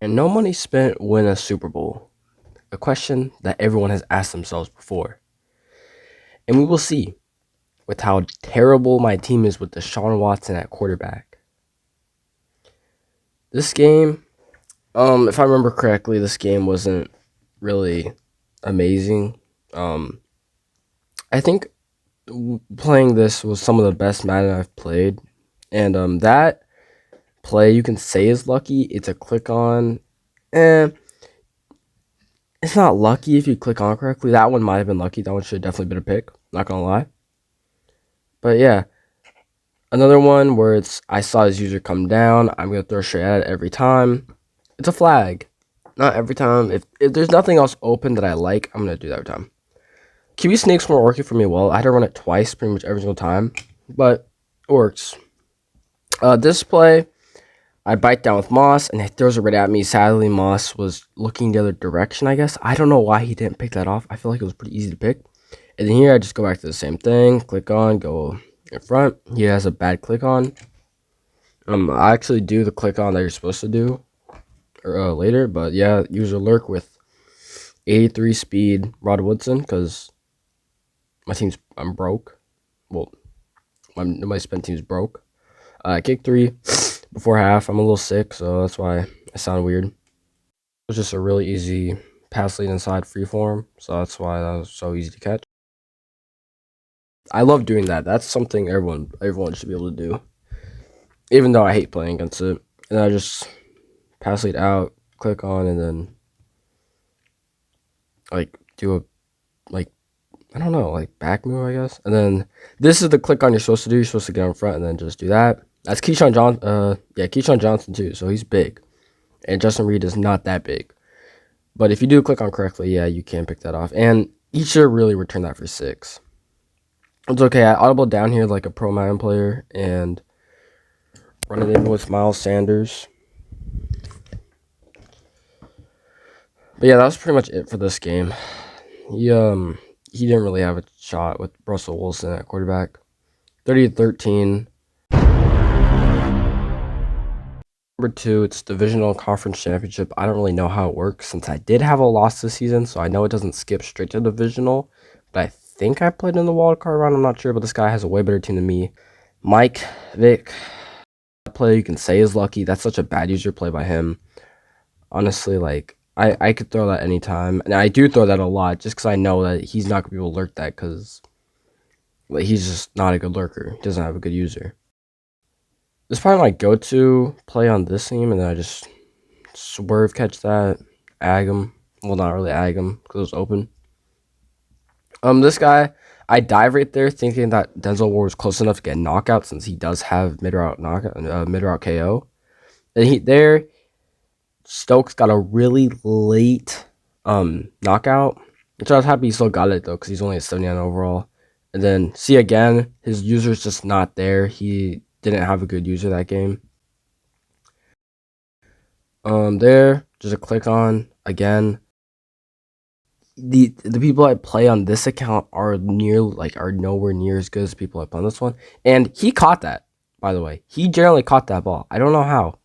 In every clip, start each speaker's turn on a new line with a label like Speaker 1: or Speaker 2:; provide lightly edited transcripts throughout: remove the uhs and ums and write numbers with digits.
Speaker 1: And no money spent win a Super Bowl? A question that everyone has asked themselves before. And we will see with how terrible my team is with Deshaun Watson at quarterback. This game, if I remember correctly, this game wasn't really amazing. Um, I think playing this was some of the best Madden I've played. And that play you can say is lucky. It's a click on. Eh, it's not lucky if you click on correctly. That one might have been lucky. That one should have definitely been a pick. Not gonna lie. But yeah, another one where it's I saw his user come down. I'm gonna throw straight at it every time. It's a flag. Not every time. If there's nothing else open that I like, I'm gonna do that every time. QB snakes weren't working for me well. I had to run it twice pretty much every single time. But it works. This play, I bite down with Moss and he throws it right at me. Sadly, Moss was looking the other direction, I guess. I don't know why he didn't pick that off. I feel like it was pretty easy to pick. And then here I just go back to the same thing. Click on, go in front. He has a bad click on. I actually do the click on that you're supposed to do later. But yeah, use a lurk with 83 speed Rod Woodson because I'm broke. Well, my spent team's broke. Kick 3 before half. I'm a little sick, so that's why I sound weird. It was just a really easy pass lead inside freeform, so that's why that was so easy to catch. I love doing that. That's something everyone should be able to do. Even though I hate playing against it. And I just pass lead out, click on, and then like do a I don't know, like back move, I guess. And then this is the click on you're supposed to do. You're supposed to get in front and then just do that. That's Keyshawn Johnson too, so he's big. And Justin Reed is not that big. But if you do click on correctly, yeah, you can pick that off. And you should really return that for 6. It's okay. I audible down here like a pro Madden player and run it in with Miles Sanders. But yeah, that was pretty much it for this game. He didn't really have a shot with Russell Wilson at quarterback. 30-13. Number 2, it's divisional conference championship. I don't really know how it works since I did have a loss this season, so I know it doesn't skip straight to divisional. But I think I played in the wild card round. I'm not sure, but this guy has a way better team than me. Mike Vick. That play you can say is lucky. That's such a bad user play by him. Honestly, like I could throw that anytime, and I do throw that a lot just because I know that he's not gonna be able to lurk that because like, he's just not a good lurker. He doesn't have a good user. This is probably my go-to play on this team, and then I just swerve catch that, ag him. Well, not really ag him because it was open. This guy, I dive right there thinking that Denzel Ward was close enough to get a knockout since he does have mid-route knockout, mid-route KO. And Stokes got a really late knockout, which I was happy he still got it though because he's only a 79 overall. And then see again, his user's just not there. He didn't have a good user that game. There, just a click on again. The people I play on this account are nowhere near as good as people I play on this one. And he caught that, by the way. He generally caught that ball. I don't know how.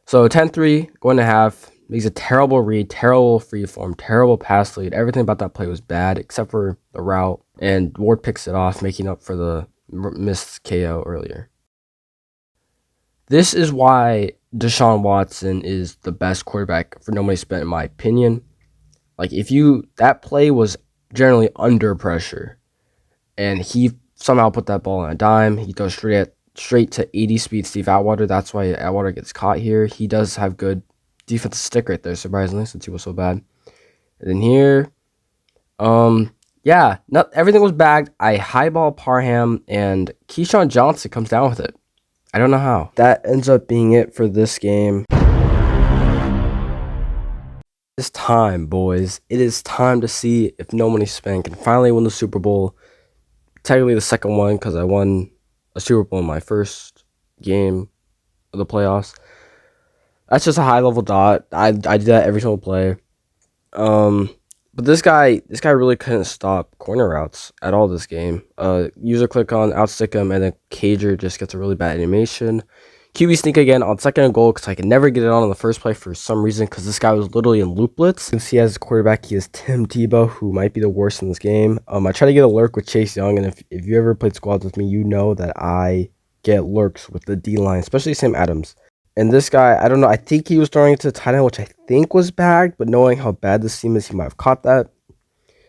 Speaker 1: So 10-3, going to half. Makes a terrible read, terrible freeform, terrible pass lead. Everything about that play was bad except for the route. And Ward picks it off, making up for the missed KO earlier. This is why Deshaun Watson is the best quarterback for no money spent, in my opinion. Like, that play was generally under pressure, and he somehow put that ball on a dime. He goes straight to 80 speed Steve Atwater. That's why Atwater gets caught here. He does have good defensive stick right there, surprisingly, since he was so bad. And then here, yeah, not everything was bagged. I highball Parham, and Keyshawn Johnson comes down with it. I don't know how. That ends up being it for this game. It's time, boys. It is time to see if No Money Spent can finally win the Super Bowl. Technically the second one because I won a Super Bowl in my first game of the playoffs. That's just a high level dot. I do that every single play. But this guy really couldn't stop corner routes at all this game. User click on, outstick him, and then Cager just gets a really bad animation. QB sneak again on second and goal because I could never get it on in the first play for some reason because this guy was literally in loop blitz. You can see as a quarterback, he is Tim Tebow, who might be the worst in this game. I try to get a lurk with Chase Young, and if you ever played squads with me, you know that I get lurks with the D-line, especially Sam Adams. And this guy, I don't know, I think he was throwing it to the tight end, which I think was bagged, but knowing how bad this team is, he might have caught that.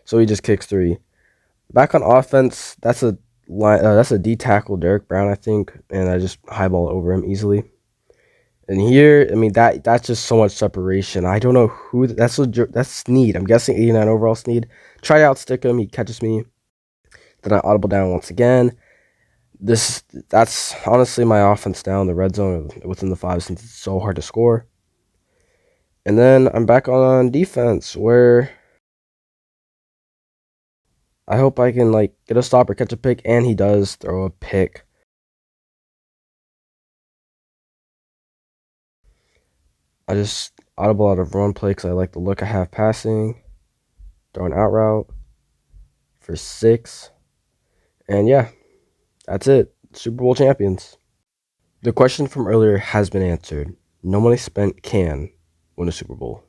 Speaker 1: So he just kicks 3. Back on offense, that's a D tackle, Derek Brown, I think, and I just highball over him easily. And here, I mean, that's just so much separation. I don't know who that's Sneed. I'm guessing 89 overall Sneed. Try to outstick him. He catches me. Then I audible down once again. That's honestly my offense now in the red zone within the 5 since it's so hard to score. And then I'm back on defense where I hope I can like get a stop or catch a pick, and he does throw a pick. I just audible out of run play because I like the look I have passing. Throw an out route for 6. And yeah, that's it. Super Bowl champions. The question from earlier has been answered. No money spent can win a Super Bowl.